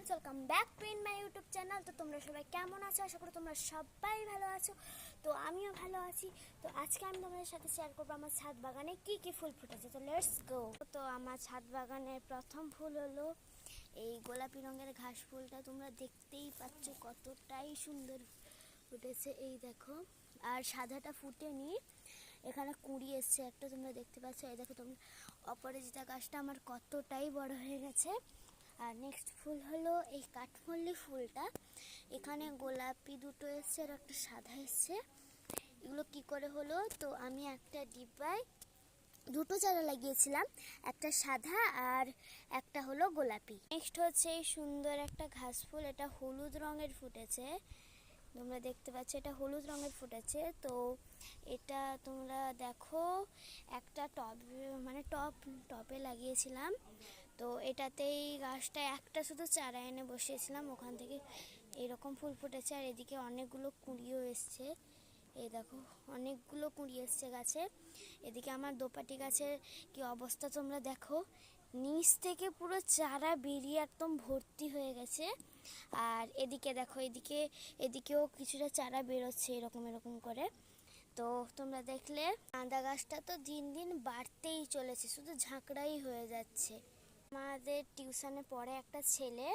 Friends, welcome back to my YouTube channel. তো তোমরা সবাই কেমন আছো? আশা করি তোমরা সবাই ভালো আছো। তো আমিও ভালো আছি। তো আজকে আমি তোমাদের সাথে শেয়ার করবো আমার ছাদ বাগানে কি ফুল ফুটেছে। তো লেটস গো। তো আমার ছাদ বাগানের প্রথম ফুল হলো এই গোলাপি রঙের ঘাস ফুলটা। তোমরা দেখতেই পাচ্ছ কতটাই সুন্দর ফুটেছে, এই দেখো। আর সাদাটা ফুটেনি, এখানে কুঁড়ি এসছে একটা, তোমরা দেখতে পাচ্ছ। এই দেখো তোমরা, অপরাজিতা গাছটা আমার কতটাই বড় হয়ে গেছে। আর নেক্সট ফুল হলো এই কাঠমল্লি ফুলটা। এখানে গোলাপি দুটো এসছে আর একটা সাদা এসছে। এগুলো কি করে হলো? তো আমি একটা ডিব্বায় দুটো চারা লাগিয়েছিলাম, একটা সাদা আর একটা হলো গোলাপি। নেক্সট হচ্ছে এই সুন্দর একটা ঘাস ফুল, এটা হলুদ রঙের ফুটেছে। তোমরা দেখতে পাচ্ছ এটা হলুদ রঙের ফুটেছে। তো এটা তোমরা দেখো, একটা টপে লাগিয়েছিলাম। তো এটাতেই গাছটা একটা শুধু চারা এনে বসিয়েছিলাম, ওখান থেকে এরকম ফুল ফুটেছে। আর এদিকে অনেকগুলো কুঁড়িও এসছে, এই দেখো অনেকগুলো কুঁড়ি এসছে গাছে। এদিকে আমার দোপাটি গাছের কি অবস্থা তোমরা দেখো, নিচ থেকে পুরো চারা বেরিয়ে একদম ভর্তি হয়ে গেছে। আর এদিকে দেখো, এদিকেও কিছুটা চারা বেরোচ্ছে এরকম করে। তো তোমরা দেখলে আদা গাছটা তো দিন দিন বাড়তেই চলেছে, শুধু ঝাঁকড়াই হয়ে যাচ্ছে। আমাদের টিউশনে পড়ে একটা ছেলে,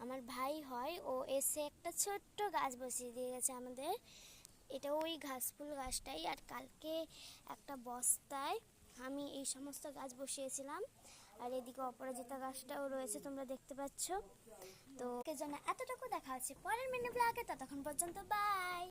আমার ভাই হয়, ও এসে একটা ছোট্ট গাছ বসিয়ে দিয়ে গেছে আমাদের। এটা ওই ঘাসফুল গাছটাই। আর কালকে একটা বস্তায় আমি এই সমস্ত গাছ বসিয়েছিলাম। আর এদিকে অপরাজিতা গাছটাও রয়েছে, তোমরা দেখতে পাচ্ছ। তো এর জন্য এতটুকু দেখা হচ্ছে পরের মিনি ব্লগে। ততক্ষণ পর্যন্ত বাই।